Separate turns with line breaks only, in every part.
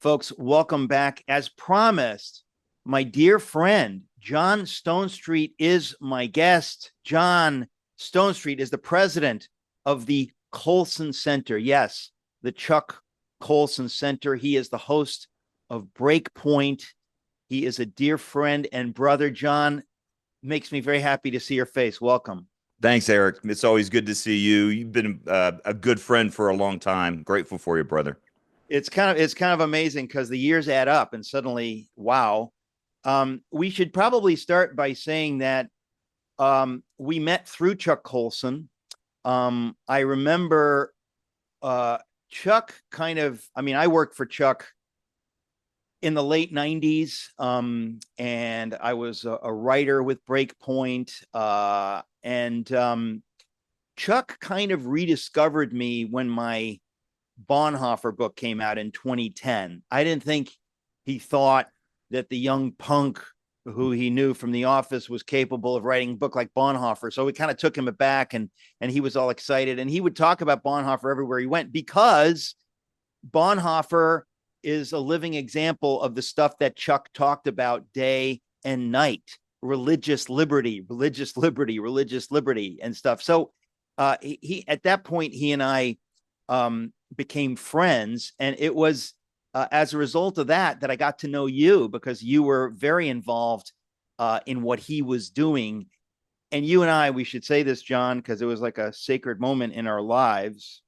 Folks, welcome back. As promised, my dear friend, John Stonestreet is my guest. John Stonestreet is the president of the Colson Center. Yes, the Chuck Colson Center. He is the host of Breakpoint. He is a dear friend and brother. John, makes me very happy to see your face. Welcome.
Thanks, Eric. It's always good to see you. You've been a good friend for a long time. Grateful for you, brother.
It's kind of amazing because the years add up and suddenly, wow. We should probably start by saying that we met through Chuck Colson. I remember Chuck I worked for Chuck in the late 90s, and I was a writer with Breakpoint. And Chuck kind of rediscovered me when my Bonhoeffer book came out in 2010. I didn't think he thought that the young punk who he knew from The Office was capable of writing a book like Bonhoeffer. So we kind of took him aback, and he was all excited. And he would talk about Bonhoeffer everywhere he went because Bonhoeffer is a living example of the stuff that Chuck talked about day and night: religious liberty, religious liberty, religious liberty, and stuff. So he at that point, he and I became friends, and it was as a result of that I got to know you because you were very involved in what he was doing. And you and I, we should say this, John, because it was like a sacred moment in our lives.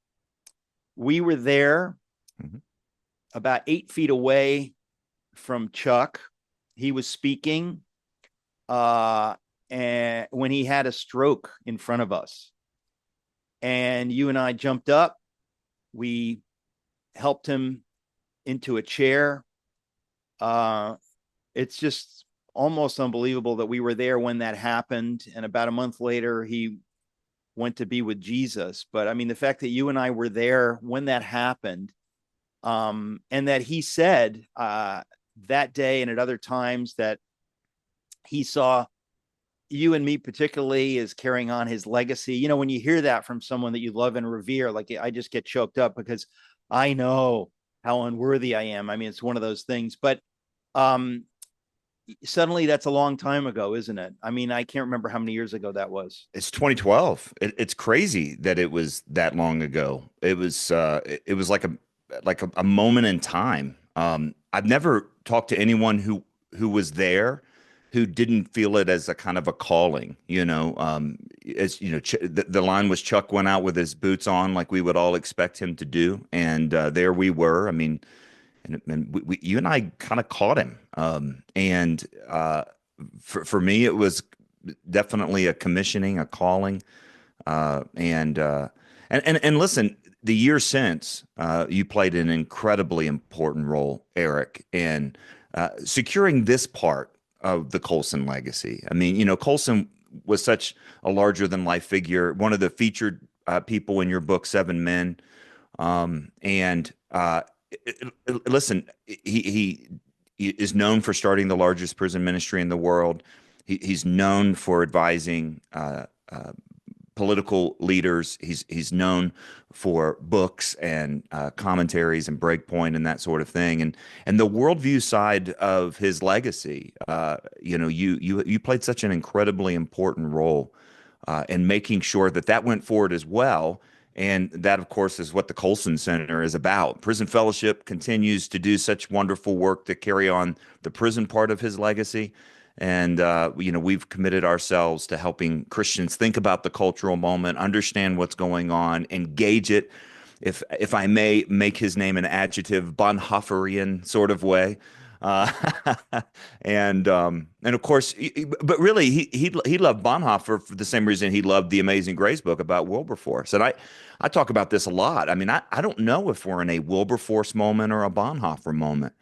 We were there
Mhm.
about 8 feet away from Chuck. He was speaking, and when he had a stroke in front of us, and you and I jumped up, we helped him into a chair. It's just almost unbelievable that we were there when that happened. And about a month later, he went to be with Jesus. But I mean, the fact that you and I were there when that happened, and that he said that day and at other times that he saw you and me particularly as carrying on his legacy. You know, when you hear that from someone that you love and revere, like I just get choked up because I know how unworthy I am. I mean, it's one of those things, but um, suddenly that's a long time ago, isn't it? I mean, I can't remember how many years ago that was.
It's 2012. It's crazy that it was that long ago. It was like a moment in time. I've never talked to anyone who was there who didn't feel it as a kind of a calling. As you know, the line was Chuck went out with his boots on, like we would all expect him to do, and there we were. I mean, and you and I kind of caught him. And for me, it was definitely a commissioning, a calling. And listen, the year since, you played an incredibly important role, Eric, in securing this part of the Colson legacy. I mean, Colson was such a larger than life figure, one of the featured people in your book, Seven Men. And listen, he is known for starting the largest prison ministry in the world. He's known for advising political leaders. He's known for books and commentaries and Breakpoint and that sort of thing. And the worldview side of his legacy, you played such an incredibly important role in making sure that that went forward as well. And that, of course, is what the Colson Center is about. Prison Fellowship continues to do such wonderful work to carry on the prison part of his legacy. And, we've committed ourselves to helping Christians think about the cultural moment, understand what's going on, engage it, if I may make his name an adjective, Bonhoefferian sort of way. Uh, and of course, but really, he loved Bonhoeffer for the same reason he loved the Amazing Grace book about Wilberforce. And I talk about this a lot. I mean, I don't know if we're in a Wilberforce moment or a Bonhoeffer moment.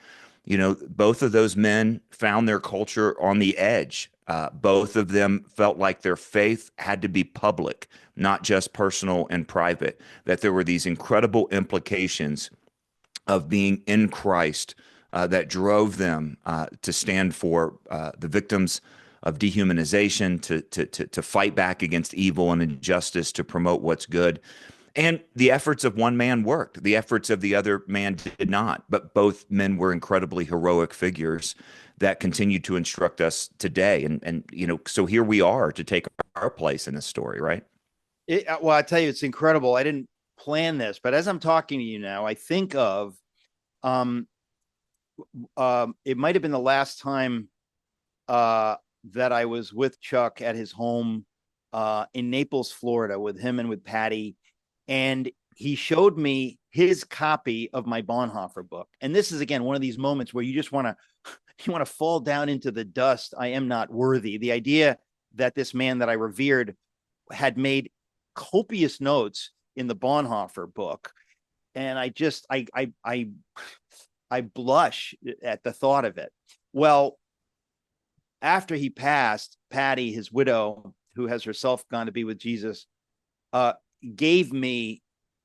Both of those men found their culture on the edge. Both of them felt like their faith had to be public, not just personal and private, that there were these incredible implications of being in Christ that drove them to stand for the victims of dehumanization, to fight back against evil and injustice, to promote what's good. And the efforts of one man worked. The efforts of the other man did not. But both men were incredibly heroic figures that continue to instruct us today. And so here we are to take our place in this story, right?
Well, I tell you, it's incredible. I didn't plan this, but as I'm talking to you now, I think of um, it might have been the last time that I was with Chuck at his home in Naples, Florida, with him and with Patty, and he showed me his copy of my Bonhoeffer book. And this is again one of these moments where you just want to you want to fall down into the dust. I am not worthy. The idea that this man that I revered had made copious notes in the Bonhoeffer book, and I blush at the thought of it. Well, after he passed, Patty, his widow, who has herself gone to be with Jesus, uh, gave me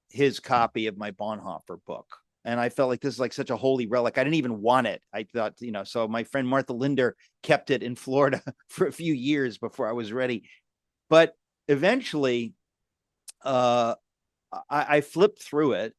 his copy of my Bonhoeffer book. And I felt like this is like such a holy relic. I didn't even want it. I thought, so my friend Martha Linder kept it in Florida for a few years before I was ready. But eventually, I flipped through it.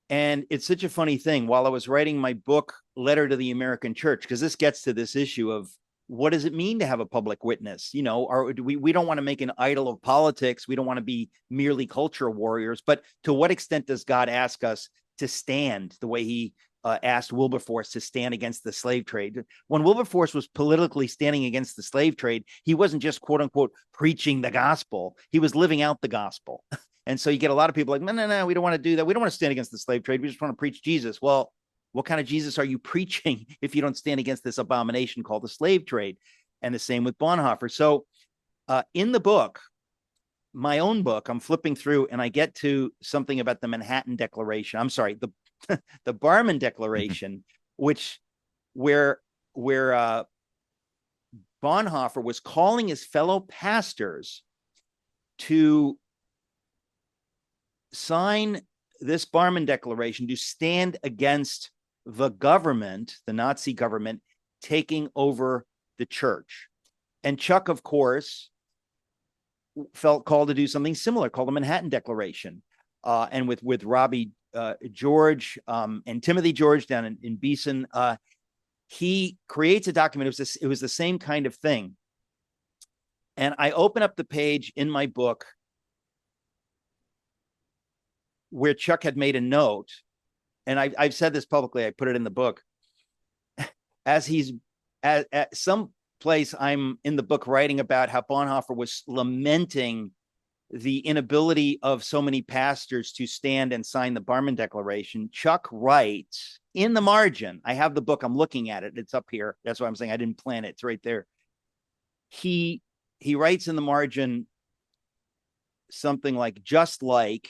And it's such a funny thing. While I was writing my book, Letter to the American Church, because this gets to this issue of what does it mean to have a public witness? Or we don't want to make an idol of politics. We don't want to be merely culture warriors. But to what extent does God ask us to stand the way he asked Wilberforce to stand against the slave trade? When Wilberforce was politically standing against the slave trade, he wasn't just, quote unquote, preaching the gospel. He was living out the gospel. And so you get a lot of people like, no, we don't want to do that. We don't want to stand against the slave trade. We just want to preach Jesus. Well, what kind of Jesus are you preaching if you don't stand against this abomination called the slave trade? And the same with Bonhoeffer. So in the book, my own book, I'm flipping through and I get to something about the Manhattan Declaration. I'm sorry, the Barman Declaration, which where Bonhoeffer was calling his fellow pastors to sign this Barman Declaration to stand against the government, the Nazi government, taking over the church. And Chuck, of course, felt called to do something similar, called the Manhattan Declaration. And with Robbie George and Timothy George down in Beeson, he creates a document. It was the same kind of thing. And I open up the page in my book where Chuck had made a note, and I've said this publicly, I put it in the book, as he's at some place I'm in the book writing about how Bonhoeffer was lamenting the inability of so many pastors to stand and sign the Barman Declaration. Chuck writes in the margin, I have the book, I'm looking at it, it's up here. That's why I'm saying I didn't plan it, it's right there. He writes in the margin something like, just like,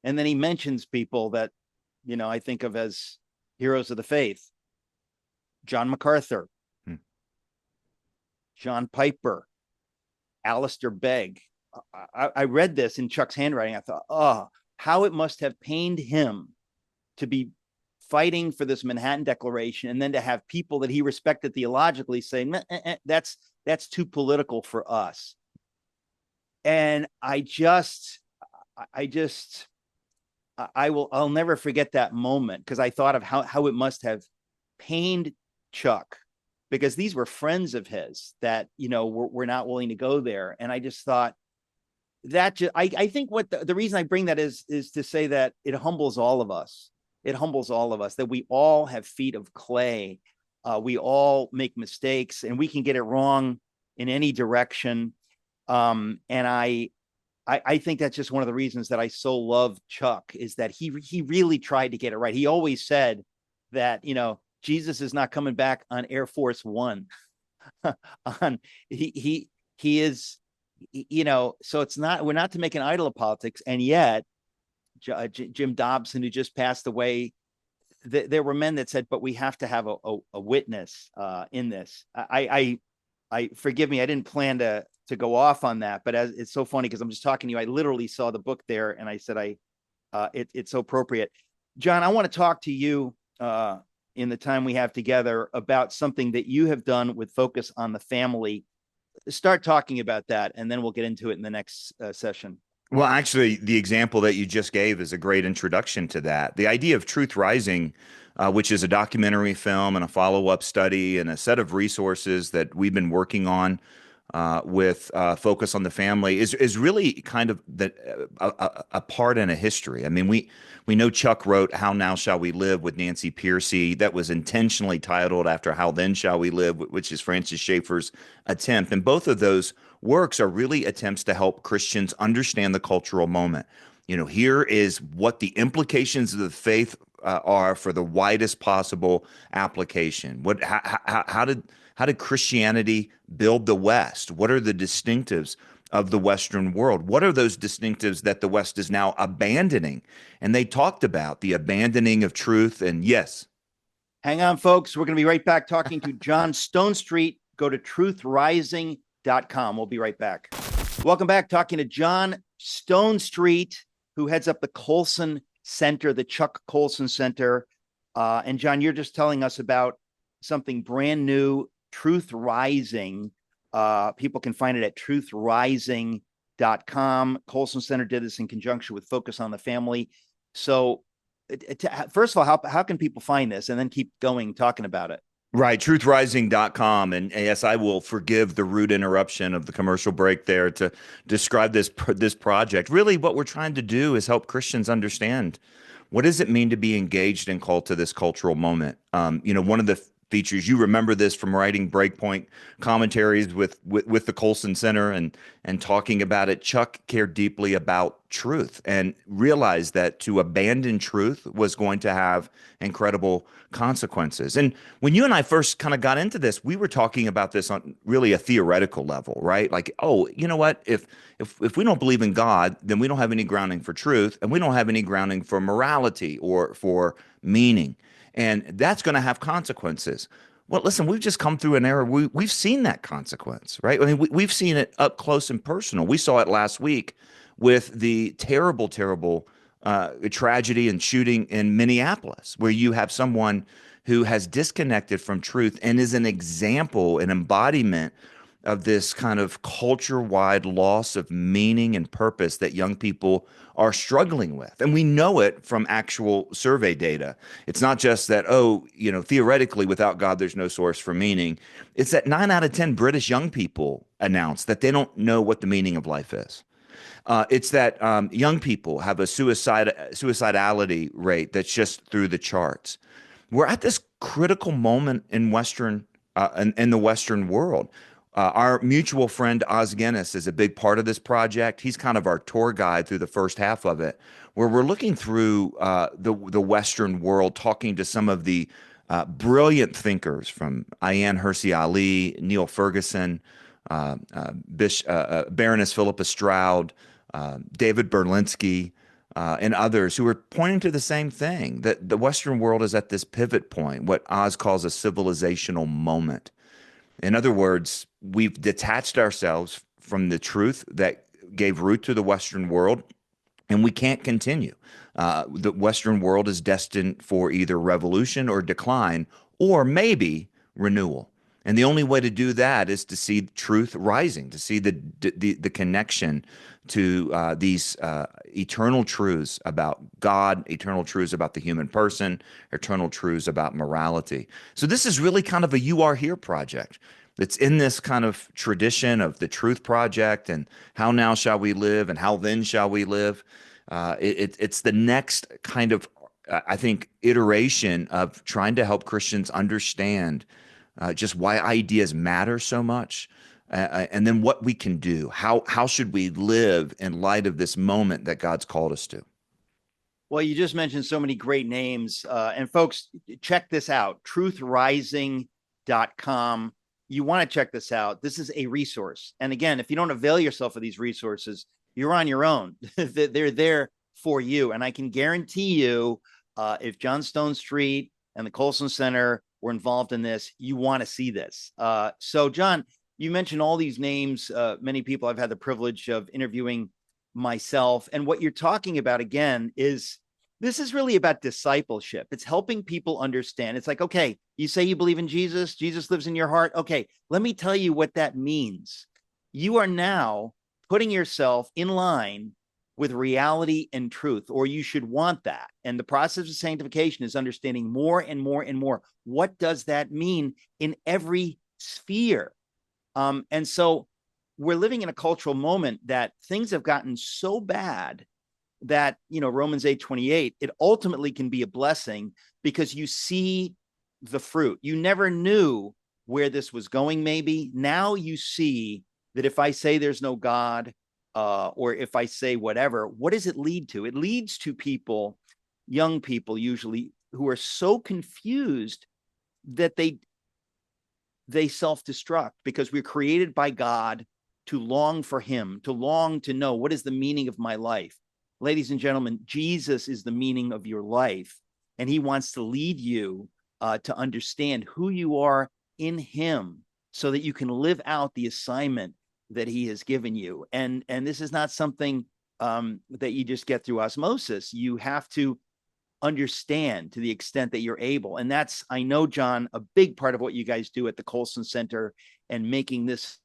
and then he mentions people that, I think of as heroes of the faith. John MacArthur, John Piper, Alistair Begg. I read this in Chuck's handwriting. I thought, oh, how it must have pained him to be fighting for this Manhattan Declaration and then to have people that he respected theologically say, that's too political for us. And I'll never forget that moment, because I thought of how it must have pained Chuck, because these were friends of his that, were not willing to go there. And I just thought that I think what the reason I bring that is to say that it humbles all of us. It humbles all of us, that we all have feet of clay. We all make mistakes and we can get it wrong in any direction. And I think that's just one of the reasons that I so love Chuck, is that he really tried to get it right. He always said that, Jesus is not coming back on Air Force One. He is, so it's not, we're not to make an idol of politics. And yet Jim Dobson, who just passed away, there were men that said, but we have to have a witness in this. I forgive me, I didn't plan to go off on that, but it's so funny because I'm just talking to you. I literally saw the book there and I said, it's so appropriate. John, I want to talk to you in the time we have together about something that you have done with Focus on the Family. Start talking about that and then we'll get into it in the next session.
Well, actually, the example that you just gave is a great introduction to that. The idea of Truth Rising, which is a documentary film and a follow-up study and a set of resources that we've been working on with focus on the family, is really kind of a part in a history. I mean, we know Chuck wrote "How Now Shall We Live" with Nancy Pearcey. That was intentionally titled after "How Then Shall We Live," which is Francis Schaeffer's attempt. And both of those works are really attempts to help Christians understand the cultural moment. You know, here is what the implications of the faith are for the widest possible application. How did Christianity build the West? What are the distinctives of the Western world? What are those distinctives that the West is now abandoning? And they talked about the abandoning of truth. And yes,
Hang on, folks. We're going to be right back talking to John Stonestreet. Go to truthrising.com. We'll be right back. Welcome back, talking to John Stonestreet, who heads up the Colson Center, the Chuck Colson Center. And John, you're just telling us about something brand new, Truth Rising. People can find it at truthrising.com. Colson Center did this in conjunction with Focus on the Family. So, first of all, how can people find this and then keep going talking about it?
right, truthrising.com. And yes, I will forgive the rude interruption of the commercial break there to describe this project. Really, what we're trying to do is help Christians understand what does it mean to be engaged and called to this cultural moment. One of the features, you remember this from writing Breakpoint commentaries with the Colson Center and talking about it. Chuck cared deeply about truth and realized that to abandon truth was going to have incredible consequences. And when you and I first kind of got into this, we were talking about this on really a theoretical level, right? Like, oh, you know what? If we don't believe in God, then we don't have any grounding for truth, and we don't have any grounding for morality or for meaning. And that's going to have consequences. Well, listen, we've just come through an era. We've seen that consequence, right? I mean, we've seen it up close and personal. We saw it last week with the terrible, terrible tragedy and shooting in Minneapolis, where you have someone who has disconnected from truth and is an example, an embodiment of this kind of culture-wide loss of meaning and purpose that young people are struggling with. And we know it from actual survey data. It's not just that, oh, theoretically, without God, there's no source for meaning. It's that 9 out of 10 British young people announce that they don't know what the meaning of life is. It's that young people have a suicidality rate that's just through the charts. We're at this critical moment in the Western world. Our mutual friend Oz Guinness is a big part of this project. He's kind of our tour guide through the first half of it, where we're looking through the Western world, talking to some of the brilliant thinkers from Ayaan Hirsi Ali, Neil Ferguson, Baroness Phillips Stroud, David Berlinski, and others who are pointing to the same thing, that the Western world is at this pivot point, what Oz calls a civilizational moment. In other words, we've detached ourselves from the truth that gave root to the Western world, and we can't continue. The Western world is destined for either revolution or decline, or maybe renewal. And the only way to do that is to see truth rising, to see the connection to these eternal truths about God, eternal truths about the human person, eternal truths about morality. So this is really kind of a You Are Here project. It's in this kind of tradition of the Truth Project and How Now Shall We Live and How Then Shall We Live. It's the next kind of, I think, iteration of trying to help Christians understand just why ideas matter so much, and then what we can do. How should we live in light of this moment that God's called us to?
Well, you just mentioned so many great names. And folks, check this out, truthrising.com. You want to check this out. This is a resource. And again, if you don't avail yourself of these resources, you're on your own. They're there for you. And I can guarantee you, if John Stonestreet and the Colson Center were involved in this, you want to see this. So, John, you mentioned all these names. Many people I've had the privilege of interviewing myself. And what you're talking about, again, is this is really about discipleship. It's helping people understand. It's like, okay, you say you believe in Jesus. Jesus lives in your heart. Okay, let me tell you what that means. You are now putting yourself in line with reality and truth, or you should want that. And the process of sanctification is understanding more and more and more. What does that mean in every sphere? And so we're living in a cultural moment that things have gotten so bad that, Romans 8:28, it ultimately can be a blessing because you see the fruit. You never knew where this was going, maybe. Now you see that if I say there's no God, or if I say whatever, what does it lead to? It leads to people, young people usually, who are so confused that they self-destruct, because we're created by God to long for him, to long to know what is the meaning of my life. Ladies and gentlemen, Jesus is the meaning of your life, and he wants to lead you to understand who you are in him so that you can live out the assignment that he has given you. And this is not something that you just get through osmosis. You have to understand to the extent that you're able. And that's, I know, John, a big part of what you guys do at the Colson Center and making this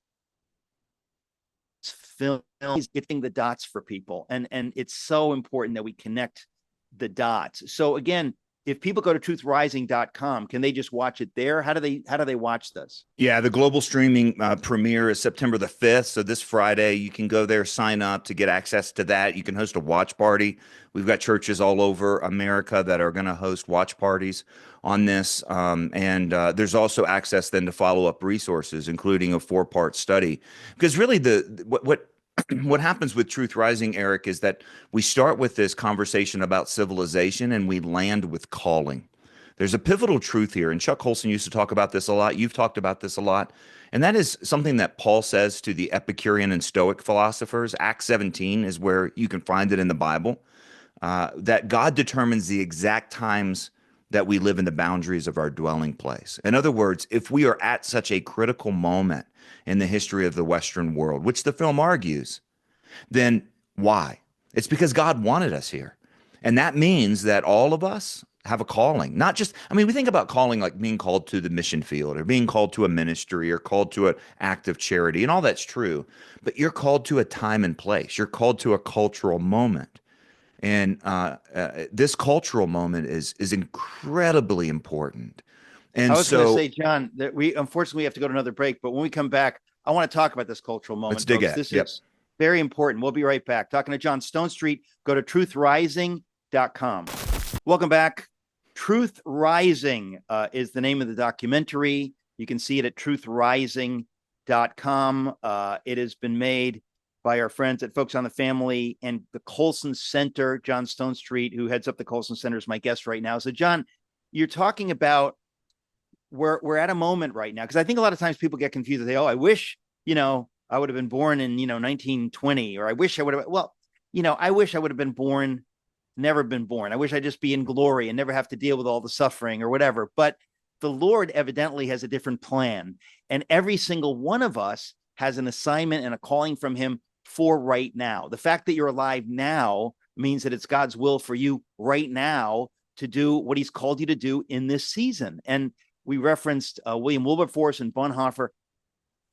film is getting the dots for people. And it's so important that we connect the dots. So again, if people go to truthrising.com, can they just watch it there? How do they watch this?
Yeah, the global streaming premiere is September the 5th. So this Friday, you can go there, sign up to get access to that. You can host a watch party. We've got churches all over America that are going to host watch parties on this. And there's also access then to follow-up resources, including a 4-part study. Because really what happens with Truth Rising, Eric, is that we start with this conversation about civilization and we land with calling. There's a pivotal truth here, and Chuck Colson used to talk about this a lot. You've talked about this a lot, and that is something that Paul says to the Epicurean and Stoic philosophers. Acts 17 is where you can find it in the Bible, that God determines the exact times that we live in the boundaries of our dwelling place. In other words, if we are at such a critical moment in the history of the Western world, which the film argues, then why? It's because God wanted us here. And that means that all of us have a calling. Not just, I mean, we think about calling like being called to the mission field or being called to a ministry or called to an act of charity, and all that's true. But you're called to a time and place. You're called to a cultural moment. And this cultural moment is incredibly important.
I
And
was going to
so
say, John, that we unfortunately have to go to another break, but when we come back, I want to talk about this cultural
let's
moment,
dig
folks.
at.
This
Yep.
is very important. We'll be right back. Talking to John Stonestreet. Go to truthrising.com. Welcome back. Truth Rising is the name of the documentary. You can see it at truthrising.com. It has been made by our friends at Folks on the Family and the Colson Center. John Stonestreet, who heads up the Colson Center, is my guest right now. So, John, you're talking about we're at a moment right now, because I think a lot of times people get confused. They say, "Oh, I wish I would have been born in 1920," or "I wish I would have." Well, I wish I would have been born, never been born. I wish I'd just be in glory and never have to deal with all the suffering or whatever. But the Lord evidently has a different plan, and every single one of us has an assignment and a calling from Him for right now. The fact that you're alive now means that it's God's will for you right now to do what He's called you to do in this season. And we referenced William Wilberforce and Bonhoeffer.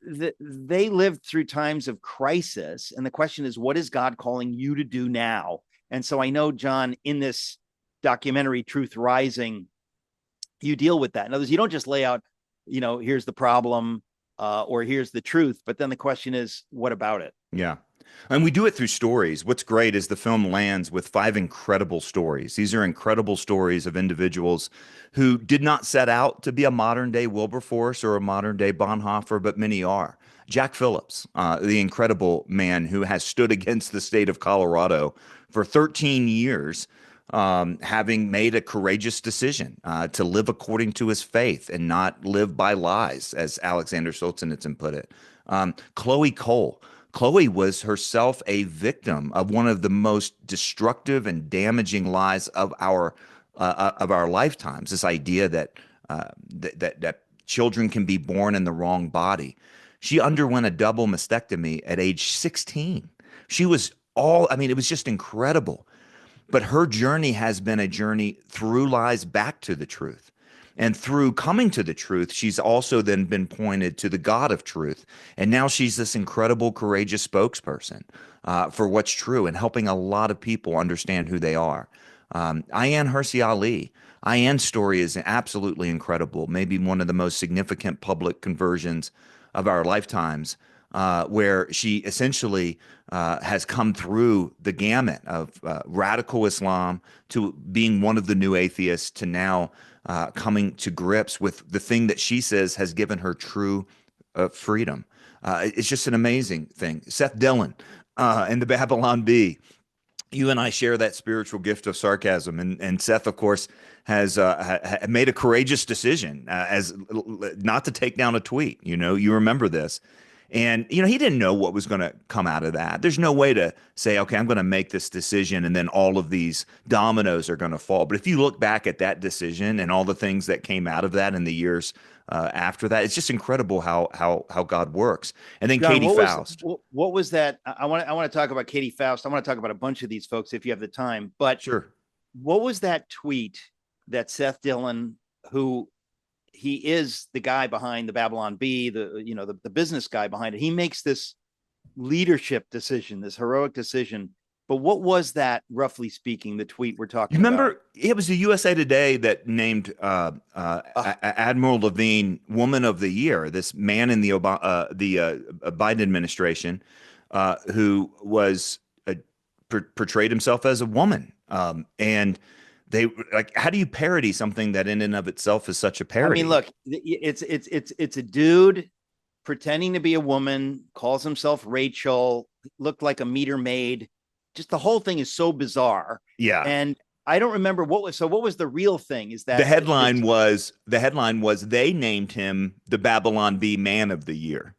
They lived through times of crisis. And the question is, what is God calling you to do now? And so I know, John, in this documentary, Truth Rising, you deal with that. In other words, you don't just lay out, here's the problem or here's the truth. But then the question is, what about it?
Yeah. And we do it through stories. What's great is the film lands with 5 incredible stories. These are incredible stories of individuals who did not set out to be a modern day Wilberforce or a modern day Bonhoeffer, but many are. Jack Phillips, the incredible man who has stood against the state of Colorado for 13 years, having made a courageous decision to live according to his faith and not live by lies, as Alexander Solzhenitsyn put it. Chloe Cole. Chloe was herself a victim of one of the most destructive and damaging lies of our lifetimes. This idea that children can be born in the wrong body. She underwent a double mastectomy at age 16. She was I mean, it was just incredible. But her journey has been a journey through lies back to the truth. And through coming to the truth, she's also then been pointed to the God of truth. And now she's this incredible, courageous spokesperson for what's true and helping a lot of people understand who they are. Ayan Hirsi Ali. Ayan's story is absolutely incredible, maybe one of the most significant public conversions of our lifetimes, where she essentially has come through the gamut of radical Islam to being one of the new atheists to now coming to grips with the thing that she says has given her true freedom. It's just an amazing thing. Seth Dillon and the Babylon Bee. You and I share that spiritual gift of sarcasm, and Seth, of course, has made a courageous decision as not to take down a tweet. You remember this, and he didn't know what was going to come out of that. There's no way to say, okay, I'm going to make this decision, and then all of these dominoes are going to fall. But if you look back at that decision and all the things that came out of that in the years after that, it's just incredible how God works. And then
John,
Katie Faust.
What was that? I want to talk about Katie Faust. I want to talk about a bunch of these folks if you have the time. But
Sure.
what was that tweet that Seth Dillon, who he is the guy behind the Babylon Bee, the business guy behind it, he makes this leadership decision, this heroic decision. But what was that, roughly speaking, the tweet we're
You
talking about?
remember it was the USA Today that named Admiral Levine Woman of the Year, this man in the Biden administration who was portrayed himself as a woman. And they like, how do you parody something that in and of itself is such a parody?
I mean, look, it's a dude pretending to be a woman, calls himself Rachel, looked like a meter maid. Just the whole thing is so bizarre.
Yeah.
And I don't remember what was the real thing. Is that
the headline was they named him the Babylon Bee Man of the Year.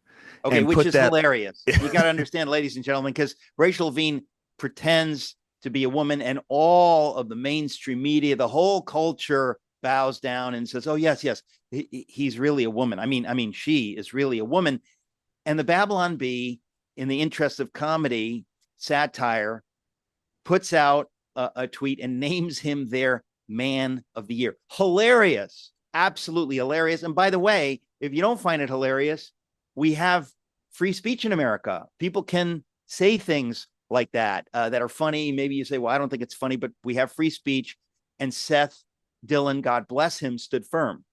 Okay, which is hilarious. You got to understand, ladies and gentlemen, because Rachel Levine pretends to be a woman, and all of the mainstream media, the whole culture bows down and says, "Oh yes, he's really a woman." I mean, she is really a woman. And the Babylon Bee, in the interest of comedy, satire, puts out a tweet and names him their Man of the Year. Hilarious, absolutely hilarious. And by the way, if you don't find it hilarious, we have free speech in America. People can say things like that that are funny. Maybe you say, well, I don't think it's funny, but we have free speech. And Seth Dillon, God bless him, stood firm.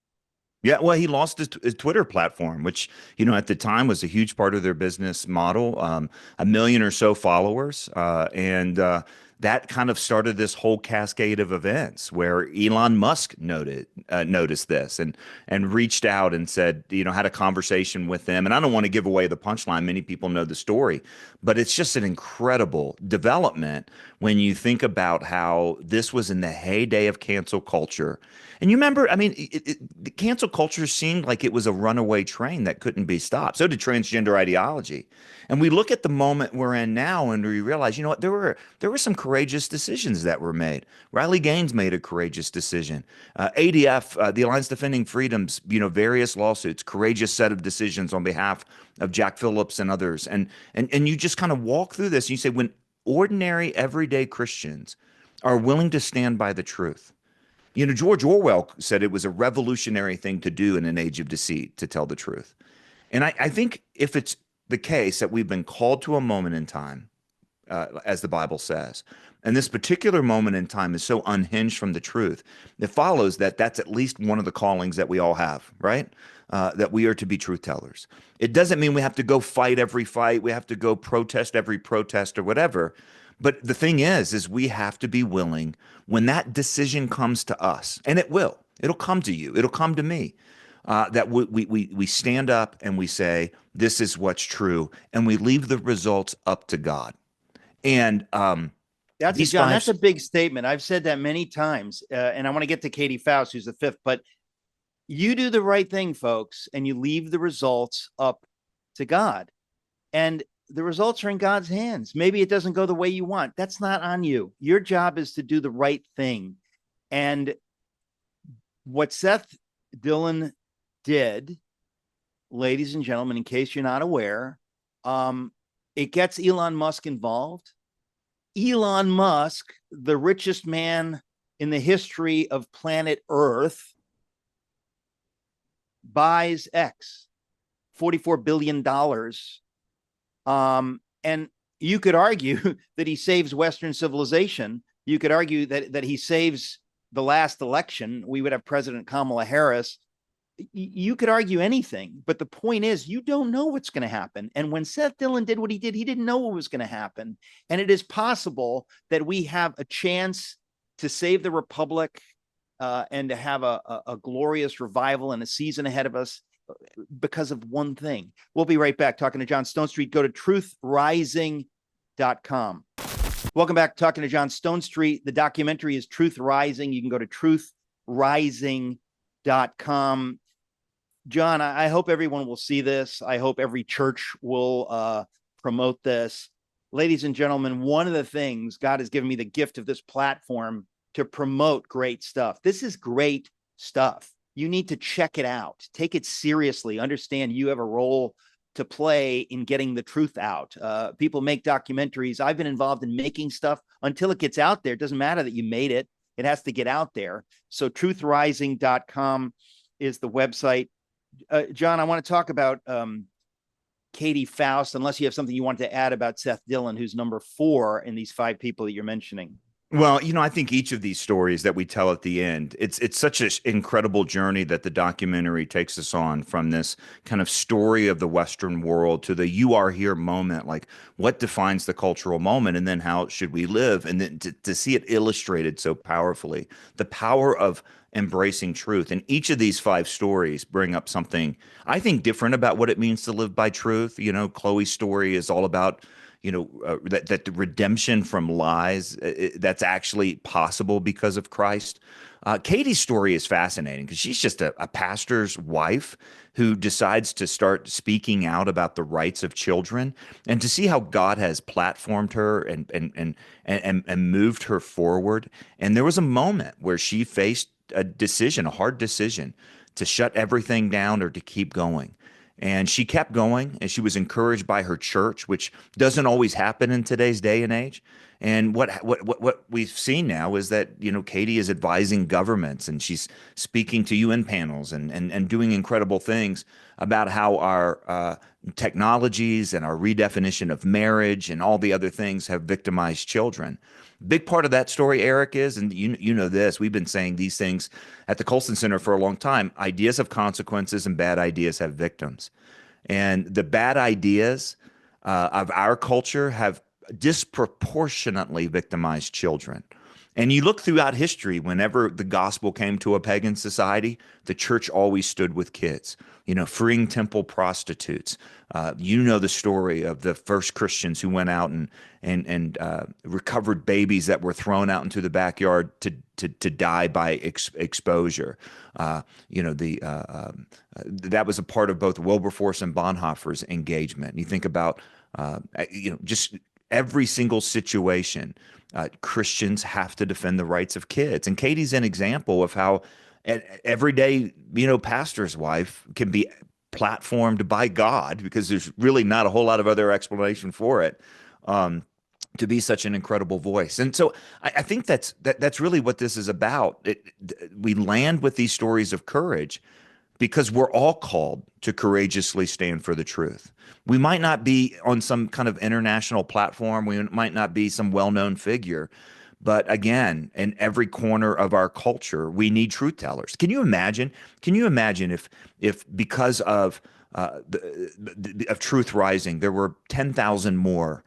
Yeah, well, he lost his Twitter platform, which, at the time was a huge part of their business model, 1 million or so followers. And that kind of started this whole cascade of events where Elon Musk noticed this and reached out and said, had a conversation with them. And I don't want to give away the punchline. Many people know the story, but it's just an incredible development when you think about how this was in the heyday of cancel culture. And you remember, I mean, the cancel culture seemed like it was a runaway train that couldn't be stopped. So did transgender ideology. And we look at the moment we're in now and we realize, what, there were some courageous decisions that were made. Riley Gaines made a courageous decision. ADF, the Alliance Defending Freedom's, various lawsuits, courageous set of decisions on behalf of Jack Phillips and others. And you just kind of walk through this and you say, when ordinary, everyday Christians are willing to stand by the truth. George Orwell said it was a revolutionary thing to do in an age of deceit, to tell the truth. And I think if it's the case that we've been called to a moment in time, as the Bible says, and this particular moment in time is so unhinged from the truth, it follows that that's at least one of the callings that we all have, right? That we are to be truth tellers. It doesn't mean we have to go fight every fight. We have to go protest every protest or whatever. But the thing is we have to be willing when that decision comes to us, and it'll come to you, it'll come to me, that we stand up and we say, this is what's true, and we leave the results up to God. And
that's a big statement. I've said that many times, and I want to get to Katie Faust, who's the fifth, but you do the right thing, folks, and you leave the results up to God. And the results are in God's hands. Maybe it doesn't go the way you want. That's not on you. Your job is to do the right thing. And what Seth Dillon did, ladies and gentlemen, in case you're not aware, it gets Elon Musk involved. Elon Musk, the richest man in the history of planet Earth, buys X, $44 billion. And you could argue that he saves Western civilization. You could argue that he saves the last election. We would have President Kamala Harris. You could argue anything, but the point is you don't know what's going to happen. And when Seth Dillon did what he did, he didn't know what was going to happen. And it is possible that we have a chance to save the republic and to have a glorious revival and a season ahead of us because of one thing. We'll be right back talking to John Stonestreet. Go to truthrising.com. Welcome back, talking to John Stonestreet. The documentary is Truth Rising. You can go to truthrising.com. John, I hope everyone will see this. I hope every church will promote this. Ladies and gentlemen, one of the things God has given me the gift of this platform to promote great stuff. This is great stuff. You need to check it out. Take it seriously. Understand you have a role to play in getting the truth out. People make documentaries. I've been involved in making stuff until it gets out there. It doesn't matter that you made it. It has to get out there. So truthrising.com is the website. John, I want to talk about Katie Faust, unless you have something you want to add about Seth Dillon, who's number 4 in these 5 people that you're mentioning.
Well, I think each of these stories that we tell at the end, it's such an incredible journey that the documentary takes us on, from this kind of story of the Western world to the "you are here" moment, like what defines the cultural moment, and then how should we live, and then to see it illustrated so powerfully, the power of embracing truth. And each of these 5 stories bring up something I think different about what it means to live by truth. Chloe's story is all about that the redemption from lies, that's actually possible because of Christ. Katie's story is fascinating because she's just a pastor's wife who decides to start speaking out about the rights of children, and to see how God has platformed her and moved her forward. And there was a moment where she faced a hard decision, to shut everything down or to keep going. And she kept going, and she was encouraged by her church, which doesn't always happen in today's day and age. And what we've seen now is that, Katie is advising governments, and she's speaking to UN panels and doing incredible things about how our technologies and our redefinition of marriage and all the other things have victimized children. Big part of that story, Eric, is, and you know this, we've been saying these things at the Colson Center for a long time: ideas have consequences and bad ideas have victims. And the bad ideas of our culture have disproportionately victimized children. And you look throughout history, whenever the gospel came to a pagan society, the church always stood with kids, freeing temple prostitutes. The story of the first Christians who went out and recovered babies that were thrown out into the backyard to die by exposure. That was a part of both Wilberforce and Bonhoeffer's engagement. And you think about, just every single situation. Christians have to defend the rights of kids. And Katie's an example of how an everyday, pastor's wife can be platformed by God, because there's really not a whole lot of other explanation for it, to be such an incredible voice. And so I think that's really what this is about. We land with these stories of courage because we're all called to courageously stand for the truth. We might not be on some kind of international platform. We might not be some well-known figure. But again, in every corner of our culture, we need truth tellers. Can you imagine? If because of Truth Rising, there were 10,000 more,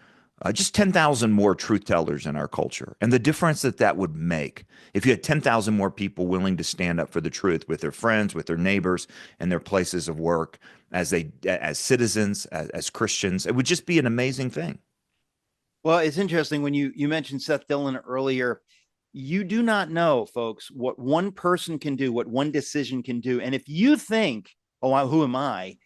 just 10,000 more truth tellers in our culture, and the difference that would make if you had 10,000 more people willing to stand up for the truth with their friends, with their neighbors, and their places of work, as citizens, as Christians. It would just be an amazing thing.
Well, it's interesting when you mentioned Seth Dillon earlier. You do not know, folks, what one person can do, what one decision can do. And if you think, oh, who am I?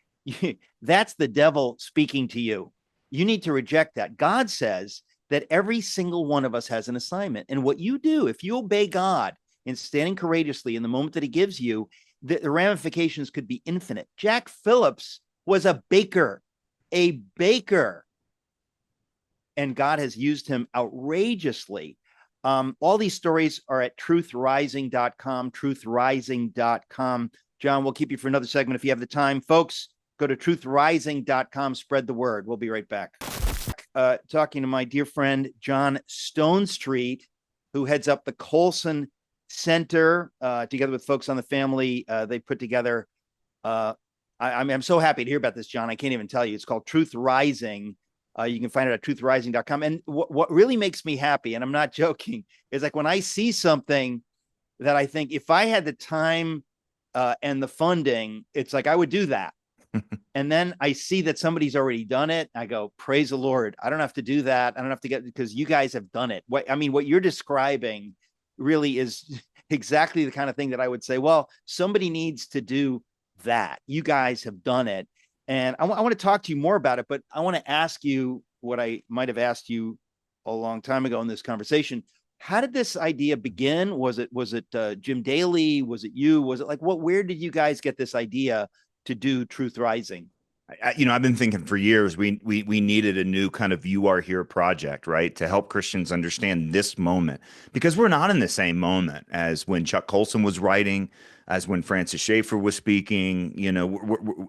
That's the devil speaking to you. You need to reject that. God says that every single one of us has an assignment. And what you do, if you obey God in standing courageously in the moment that he gives you, the ramifications could be infinite. Jack Phillips was a baker. And God has used him outrageously. All these stories are at truthrising.com, truthrising.com. John, we'll keep you for another segment if you have the time. Folks, go to truthrising.com, spread the word. We'll be right back. Talking to my dear friend, John Stonestreet, who heads up the Colson Center, together with folks on the family. They put together, I'm so happy to hear about this, John. I can't even tell you. It's called Truth Rising. You can find it at truthrising.com. And what really makes me happy, and I'm not joking, is like when I see something that I think if I had the time and the funding, it's like I would do that. And then I see that somebody's already done it. I go, praise the Lord. I don't have to do that. I don't have to get, because you guys have done it. What you're describing really is exactly the kind of thing that I would say, well, somebody needs to do that. You guys have done it. And I want to talk to you more about it, but I want to ask you what I might have asked you a long time ago in this conversation. How did this idea begin? Was it Jim Daly? Was it you? Was it like, where did you guys get this idea to do Truth Rising?
I've been thinking for years we needed a new kind of "You Are Here" project, right, to help Christians understand this moment, because we're not in the same moment as when Chuck Colson was writing, as when Francis Schaeffer was speaking.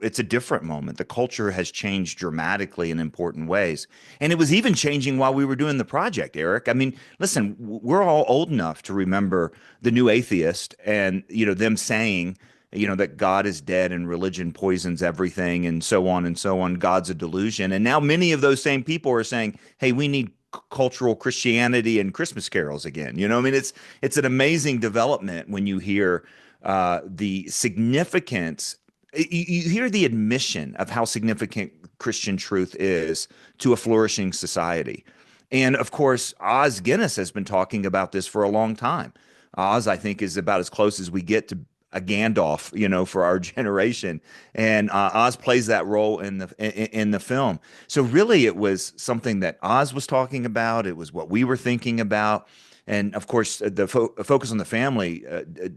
It's a different moment. The culture has changed dramatically in important ways, and it was even changing while we were doing the project, Eric. I mean, listen, we're all old enough to remember the New Atheist and them saying, that God is dead and religion poisons everything and so on and so on. God's a delusion. And now many of those same people are saying, hey, we need cultural Christianity and Christmas carols again. It's an amazing development when you hear the significance. You hear the admission of how significant Christian truth is to a flourishing society. And of course, Oz Guinness has been talking about this for a long time. Oz, I think, is about as close as we get to a Gandalf, for our generation, and Oz plays that role in the film. So really, it was something that Oz was talking about. It was what we were thinking about, and of course, the Focus on the Family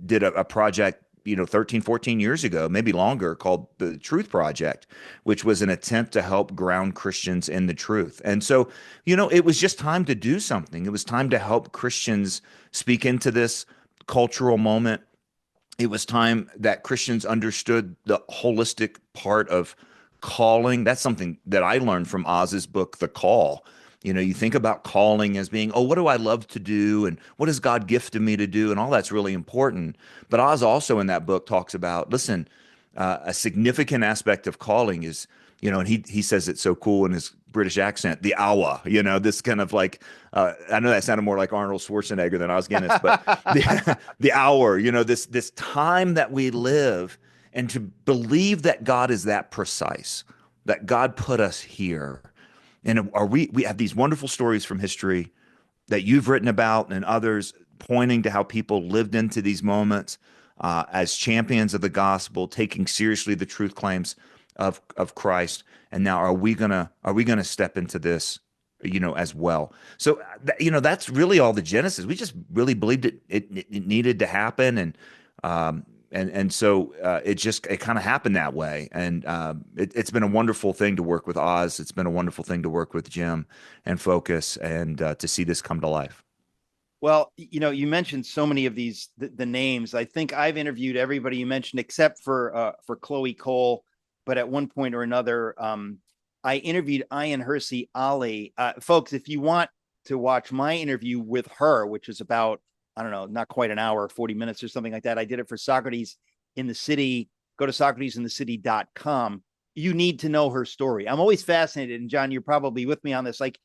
did a project, 13, 14 years ago, maybe longer, called the Truth Project, which was an attempt to help ground Christians in the truth. And so, it was just time to do something. It was time to help Christians speak into this cultural moment. It was time that Christians understood the holistic part of calling. That's something that I learned from Oz's book, The Call. You think about calling as being, oh, what do I love to do? And what has God gifted me to do? And all that's really important. But Oz also in that book talks about, listen, a significant aspect of calling is, and he says it so cool in his British accent, the hour, this kind of like, I know that sounded more like Arnold Schwarzenegger than Os Guinness, but the hour, this time that we live, and to believe that God is that precise, that God put us here. And we have these wonderful stories from history that you've written about and others pointing to how people lived into these moments as champions of the gospel, taking seriously the truth claims of Christ. And now are we gonna step into this, as well? So that's really all the genesis. We just really believed it needed to happen, and so it kind of happened that way. And it's been a wonderful thing to work with Oz. It's been a wonderful thing to work with Jim and Focus, and to see this come to life.
Well, you mentioned so many of these the names. I think I've interviewed everybody you mentioned except for Chloe Cole, but at one point or another, I interviewed Ayan Hirsi Ali. Folks, if you want to watch my interview with her, which is about, I don't know, not quite an hour, 40 minutes or something like that. I did it for Socrates in the City. Go to SocratesInTheCity.com. You need to know her story. I'm always fascinated, and John, you're probably with me on this. Like,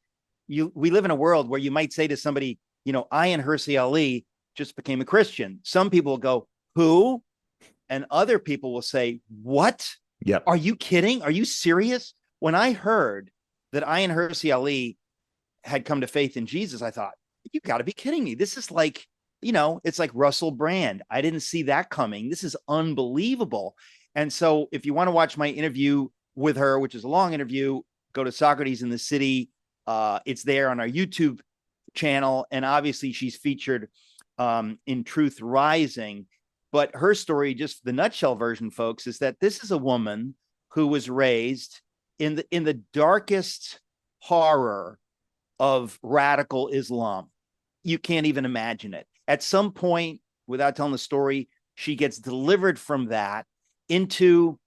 we live in a world where you might say to somebody, Ayan Hirsi Ali just became a Christian. Some people will go, who? And other people will say, what?
Yep.
Are you kidding? Are you serious? When I heard that Ayan Hirsi Ali had come to faith in Jesus, I thought, you got to be kidding me. This is like, it's like Russell Brand. I didn't see that coming. This is unbelievable. And so if you want to watch my interview with her, which is a long interview, go to Socrates in the City. It's there on our YouTube channel. And obviously she's featured in Truth Rising. But her story, just the nutshell version, folks, is that this is a woman who was raised in the darkest horror of radical Islam. You can't even imagine it. At some point, without telling the story, she gets delivered from that. into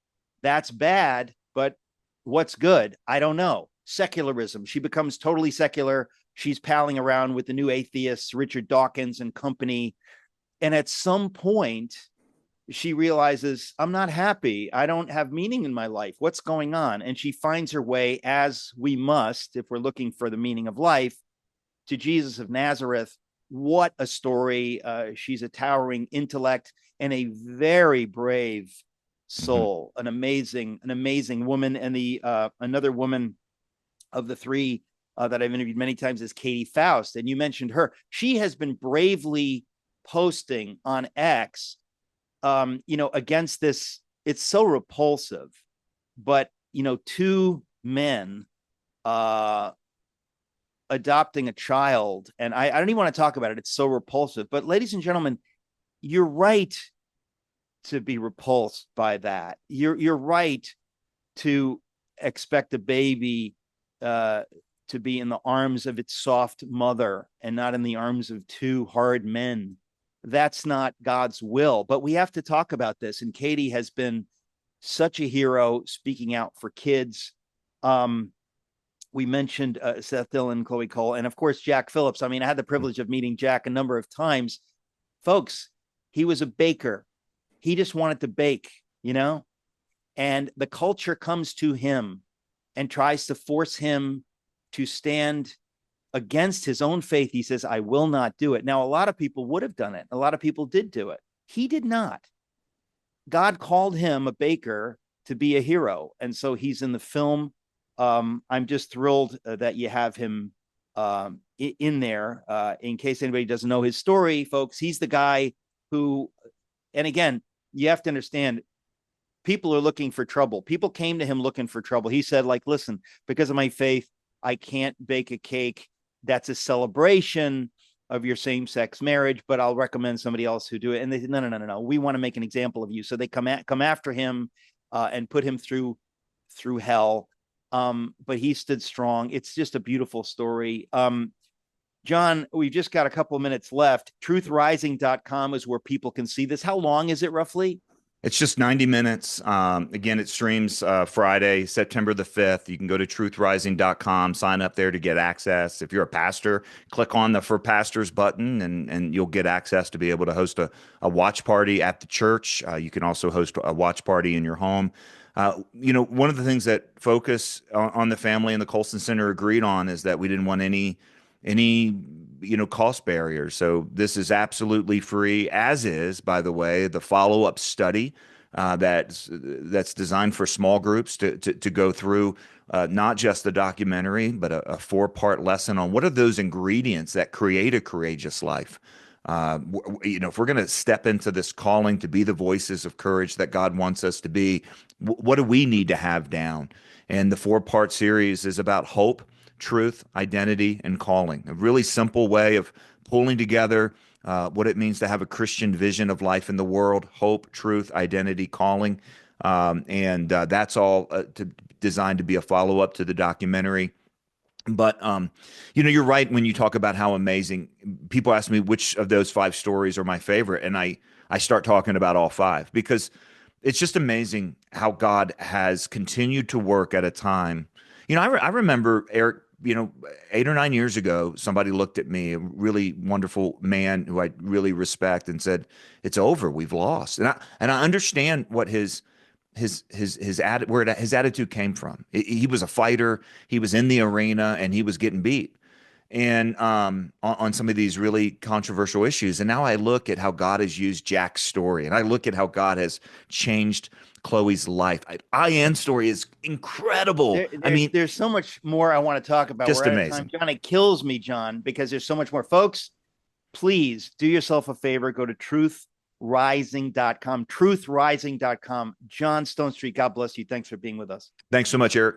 that's bad, but what's good? I don't know. Secularism. She becomes totally secular. She's palling around with the new atheists, Richard Dawkins and company. And at some point, she realizes, I'm not happy. I don't have meaning in my life. What's going on? And she finds her way, as we must, if we're looking for the meaning of life, to Jesus of Nazareth. What a story. She's a towering intellect and a very brave soul, an amazing woman. And the another woman of the three that I've interviewed many times is Katie Faust. And you mentioned her. She has been bravely posting on X, against this. It's so repulsive, but, two men adopting a child. And I don't even want to talk about it. It's so repulsive. But ladies and gentlemen, you're right to be repulsed by that. You're right to expect a baby to be in the arms of its soft mother and not in the arms of two hard men. That's not God's will. But we have to talk about this. And Katie has been such a hero speaking out for kids. We mentioned Seth Dillon, Chloe Cole, and of course, Jack Phillips. I mean, I had the privilege of meeting Jack a number of times. Folks, he was a baker. He just wanted to bake, and the culture comes to him and tries to force him to stand against his own faith. He says, I will not do it. Now, a lot of people would have done it. A lot of people did do it. He did not. God called him, a baker, to be a hero. And so he's in the film. I'm just thrilled that you have him in there. In case anybody doesn't know his story, folks, he's the guy who, and again, you have to understand, people are looking for trouble. People came to him looking for trouble. He said, listen, because of my faith, I can't bake a cake that's a celebration of your same-sex marriage, but I'll recommend somebody else who do it. And they said, no. We want to make an example of you. So they come after him and put him through hell. But he stood strong. It's just a beautiful story. John, we've just got a couple of minutes left. Truthrising.com is where people can see this. How long is it roughly?
It's just 90 minutes. Again, it streams Friday, September the 5th. You can go to truthrising.com, sign up there to get access. If you're a pastor, click on the For Pastors button and you'll get access to be able to host a watch party at the church. You can also host a watch party in your home. One of the things that Focus on the Family and the Colson Center agreed on is that we didn't want any cost barriers. So this is absolutely free, as is, by the way, the follow-up study that's designed for small groups to go through not just the documentary, but a 4-part lesson on what are those ingredients that create a courageous life. If we're going to step into this calling to be the voices of courage that God wants us to be, what do we need to have down? And the 4-part series is about hope, truth, identity, and calling. A really simple way of pulling together what it means to have a Christian vision of life in the world: hope, truth, identity, calling. That's all designed to be a follow-up to the documentary. But, you're right when you talk about how amazing. People ask me which of those 5 stories are my favorite, and I start talking about all 5 because it's just amazing how God has continued to work at a time. I remember, Eric, 8 or 9 years ago, somebody looked at me, a really wonderful man who I really respect, and said, "It's over. We've lost." And I understand what his attitude came from. He was a fighter. He was in the arena and he was getting beat, and on some of these really controversial issues. And now I look at how God has used Jack's story, and I look at how God has changed Chloe's life. IN's story is incredible.
There's so much more I want to talk about.
Just
We're out of
amazing.
time. John, it kills me, John, because there's so much more. Folks, please do yourself a favor. Go to truthrising.com, truthrising.com. John Stonestreet, God bless you. Thanks for being with us.
Thanks so much, Eric.